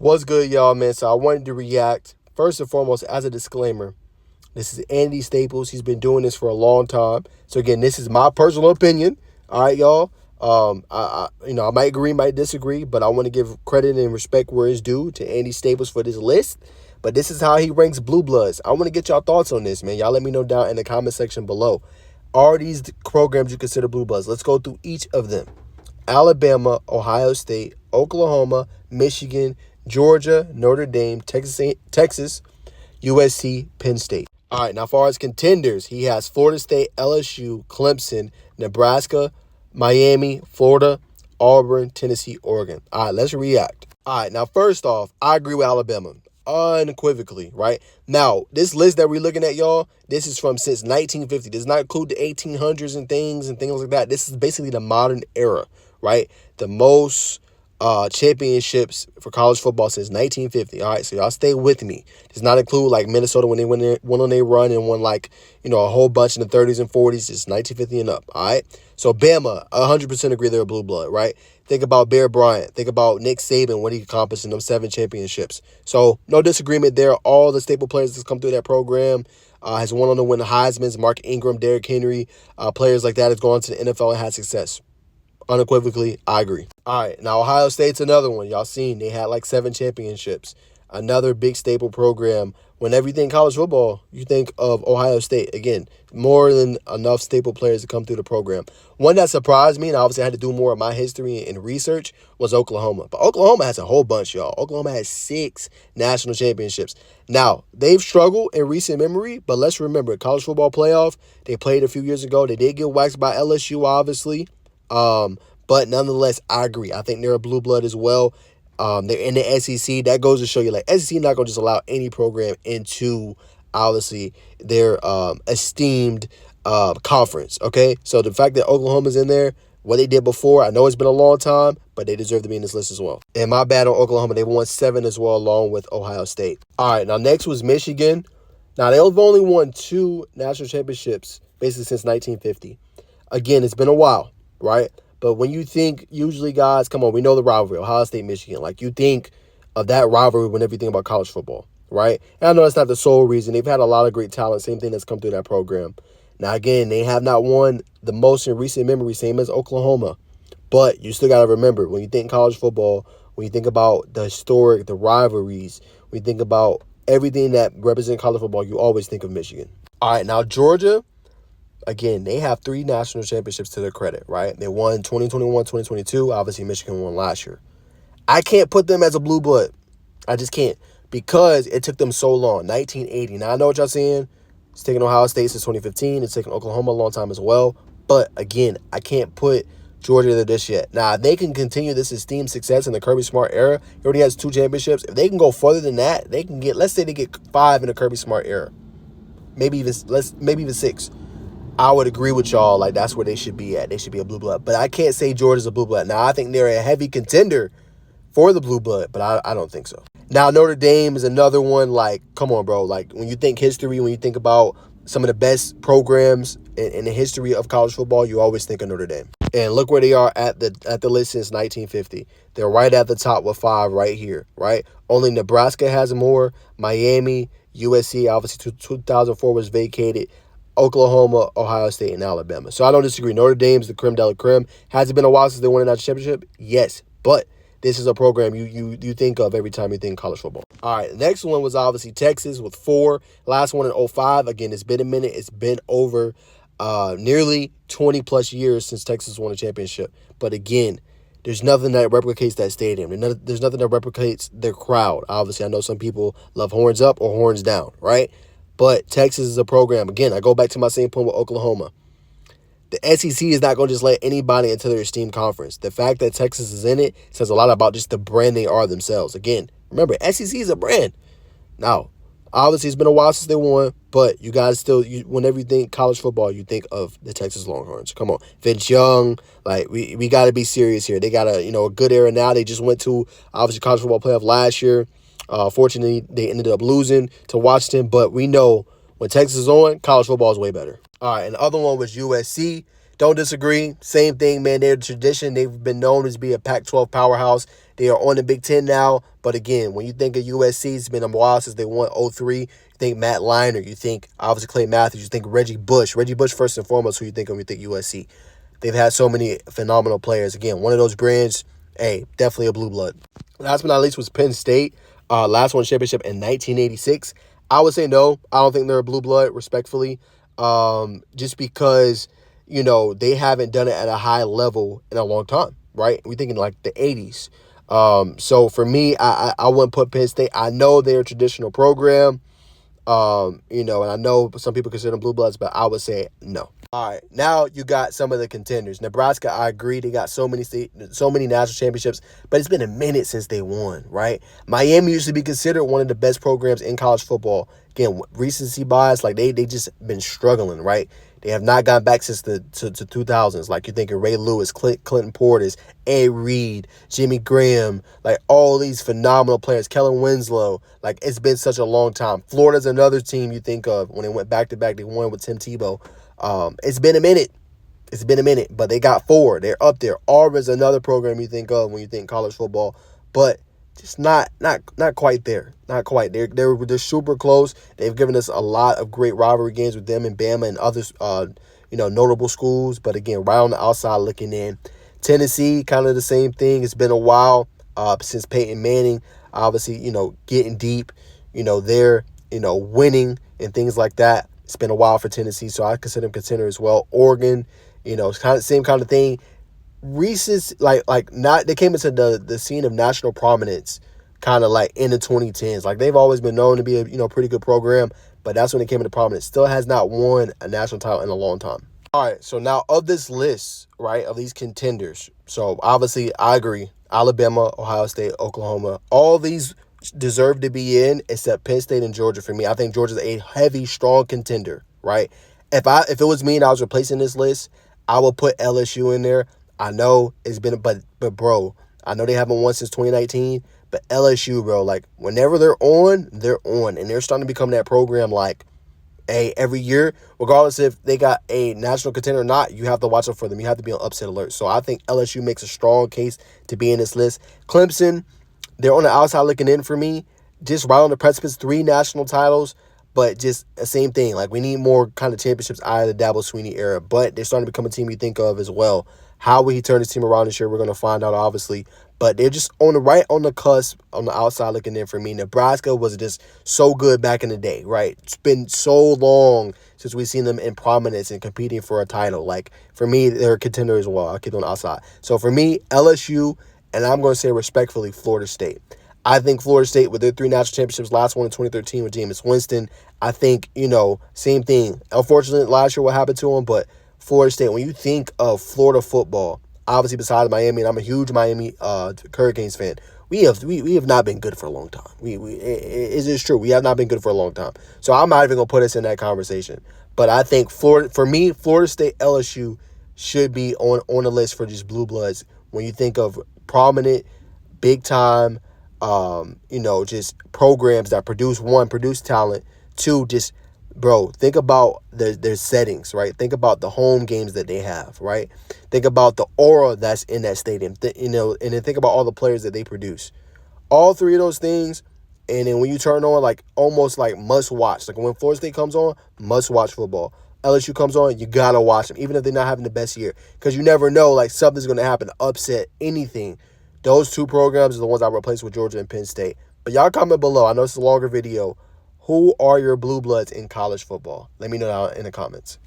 What's good, y'all, man? So I wanted to react. First and foremost, as a disclaimer, this is Andy Staples. He's been doing this for a long time. So again, this is my personal opinion. All right, y'all. I might agree, might disagree, but I want to give credit and respect where it's due to Andy Staples for this list. But this is how he ranks Blue Bloods. I want to get y'all thoughts on this, man. Y'all let me know down in the comment section below. Are these programs you consider Blue Bloods? Let's go through each of them. Alabama, Ohio State, Oklahoma, Michigan, Georgia, Notre Dame, Texas, USC, Penn State. All right, now as far as contenders, he has Florida State, LSU, Clemson, Nebraska, Miami, Florida, Auburn, Tennessee, Oregon. All right, let's react. All right, now first off, I agree with Alabama unequivocally, right? Now, this list that we're looking at, y'all, this is from since 1950. Does not include the 1800s and things like that. This is basically the modern era, right? The most championships for college football since 1950. All right, so y'all stay with me. Does not include like Minnesota when they went on their run and won like, a whole bunch in the 30s and 40s. It's 1950 and up. All right, so Bama, 100% agree they're a blue blood, right? Think about Bear Bryant. Think about Nick Saban, what he accomplished in them 7 championships. So no disagreement there. All the staple players that's come through that program has won on to win the Heisman's. Mark Ingram, Derrick Henry, players like that has gone to the NFL and had success. Unequivocally, I agree. All right, now Ohio State's another one. Y'all seen they had like 7 championships. Another big staple program. Whenever you think college football, you think of Ohio State. Again, more than enough staple players to come through the program. One that surprised me, and obviously I had to do more of my history and research, was Oklahoma. But Oklahoma has a whole bunch, y'all. Oklahoma has 6 national championships. Now, they've struggled in recent memory, but let's remember, college football playoff, they played a few years ago. They did get waxed by LSU, obviously. But nonetheless, I agree. I think they're a blue blood as well. They're in the SEC. That goes to show you, like, SEC not going to just allow any program into, obviously, their esteemed conference, okay? So the fact that Oklahoma's in there, what they did before, I know it's been a long time, but they deserve to be in this list as well. And my bad on Oklahoma. They won 7 as well, along with Ohio State. All right, now next was Michigan. Now, they've only won 2 national championships, basically since 1950. Again, it's been a while, right? But when you think, usually, guys, come on, we know the rivalry, Ohio State, Michigan. Like, you think of that rivalry whenever you think about college football, right? And I know that's not the sole reason. They've had a lot of great talent, same thing that's come through that program. Now, again, they have not won the most in recent memory, same as Oklahoma. But you still got to remember, when you think college football, when you think about the historic, the rivalries, when you think about everything that represents college football, you always think of Michigan. All right, now Georgia. Again, they have 3 national championships to their credit, right? They won 2021, 2022. Obviously, Michigan won last year. I can't put them as a blue blood. I just can't, because it took them so long. 1980. Now, I know what y'all saying. It's taken Ohio State since 2015. It's taken Oklahoma a long time as well. But, again, I can't put Georgia there just yet. Now, if they can continue this esteemed success in the Kirby Smart era, he already has 2 championships. If they can go further than that, they can get, let's say they get 5 in the Kirby Smart era. Maybe even 6. I would agree with y'all, like, that's where they should be at. They should be a blue blood. But I can't say Georgia's a blue blood. Now, I think they're a heavy contender for the blue blood, but I don't think so. Now, Notre Dame is another one. Like, come on, bro. Like, when you think history, when you think about some of the best programs in the history of college football, you always think of Notre Dame. And look where they are at the list since 1950. They're right at the top with 5 right here, right? Only Nebraska has more. Miami, USC, obviously 2004 was vacated. Oklahoma, Ohio State, and Alabama. So I don't disagree. Notre Dame's the creme de la creme. Has it been a while since they won a national championship? Yes. But this is a program you think of every time you think college football. All right. The next one was obviously Texas with 4. Last one in 2005. Again, it's been a minute. It's been over nearly 20-plus years since Texas won a championship. But again, there's nothing that replicates that stadium. There's nothing that replicates their crowd. Obviously, I know some people love horns up or horns down, right? But Texas is a program. Again, I go back to my same point with Oklahoma. The SEC is not going to just let anybody into their esteemed conference. The fact that Texas is in it says a lot about just the brand they are themselves. Again, remember, SEC is a brand. Now, obviously, it's been a while since they won, but you guys still, whenever you think college football, you think of the Texas Longhorns. Come on. Vince Young, like, we got to be serious here. They got a good era now. They just went to, obviously, college football playoff last year. Fortunately, they ended up losing to Washington, but we know when Texas is on, college football is way better. All right, and the other one was USC. Don't disagree. Same thing, man. They're a tradition. They've been known as be a Pac-12 powerhouse. They are on the Big Ten now. But again, when you think of USC, it's been a while since they won '03. You think Matt Leinart. You think, obviously, Clay Matthews. You think Reggie Bush. Reggie Bush, first and foremost, who you think of when you think USC. They've had so many phenomenal players. Again, one of those brands, hey, definitely a blue blood. Last but not least was Penn State. Last won championship in 1986. I would say no. I don't think they're a blue blood, respectfully. Just because, they haven't done it at a high level in a long time, right? We're thinking like the 80s. So for me, I wouldn't put Penn State. I know they're a traditional program, and I know some people consider them blue bloods, but I would say no. All right, now you got some of the contenders. Nebraska, I agree, they got so many national championships, but it's been a minute since they won, right? Miami used to be considered one of the best programs in college football. Again, recency bias, like they just been struggling, right? They have not gone back since the 2000s. Like you're thinking Ray Lewis, Clinton Portis, A. Reed, Jimmy Graham, like all these phenomenal players, Kellen Winslow. Like it's been such a long time. Florida's another team you think of when they went back-to-back. They won with Tim Tebow. It's been a minute, but they got 4. They're up there. Auburn's another program you think of when you think college football, but just not quite there. Not quite. They're super close. They've given us a lot of great rivalry games with them and Bama and others, notable schools. But again, right on the outside looking in. Tennessee, kind of the same thing. It's been a while since Peyton Manning, obviously, getting deep, they're, winning and things like that. It's been a while for Tennessee, so I consider them contender as well. Oregon, it's kind of same kind of thing. Recent, not they came into the scene of national prominence kind of like in the 2010s. Like they've always been known to be a pretty good program, but that's when they came into prominence. Still has not won a national title in a long time. All right, so now of this list, right, of these contenders, so obviously I agree. Alabama, Ohio State, Oklahoma, all these deserve to be in except Penn State and Georgia for me. I think Georgia's a heavy, strong contender, right? If it was me and I was replacing this list, I would put LSU in there. I know it's been, but bro, I know they haven't won since 2019, but LSU, bro, like whenever they're on, and they're starting to become that program like, hey, every year, regardless if they got a national contender or not, you have to watch out for them. You have to be on upset alert. So I think LSU makes a strong case to be in this list. Clemson, they're on the outside looking in for me. Just right on the precipice, 3 national titles, but just the same thing. Like, we need more kind of championships out of the Dabo Swinney era, but they're starting to become a team you think of as well. How will he turn his team around this year? We're going to find out, obviously. But they're just on the cusp, on the outside looking in for me. Nebraska was just so good back in the day, right? It's been so long since we've seen them in prominence and competing for a title. Like, for me, they're a contender as well. I'll keep them on the outside. So, for me, LSU, and I'm going to say respectfully, Florida State. I think Florida State, with their 3 national championships, last one in 2013 with Jameis Winston, I think, same thing. Unfortunately, last year what happened to them, but Florida State, when you think of Florida football, obviously besides Miami, and I'm a huge Miami Hurricanes fan, we have not been good for a long time. It's true. We have not been good for a long time. So I'm not even going to put us in that conversation. But I think, Florida State, LSU should be on the list for just blue bloods. When you think of prominent, big time, just programs that produce talent. 2, just, bro, think about their settings, right? Think about the home games that they have, right? Think about the aura that's in that stadium, and then think about all the players that they produce. All 3 of those things, and then when you turn on, like, almost like must watch. Like, when Florida State comes on, must watch football. LSU comes on, you got to watch them, even if they're not having the best year. Because you never know, like, something's going to happen to upset anything. Those 2 programs are the ones I replaced with Georgia and Penn State. But y'all comment below. I know it's a longer video. Who are your blue bloods in college football? Let me know down in the comments.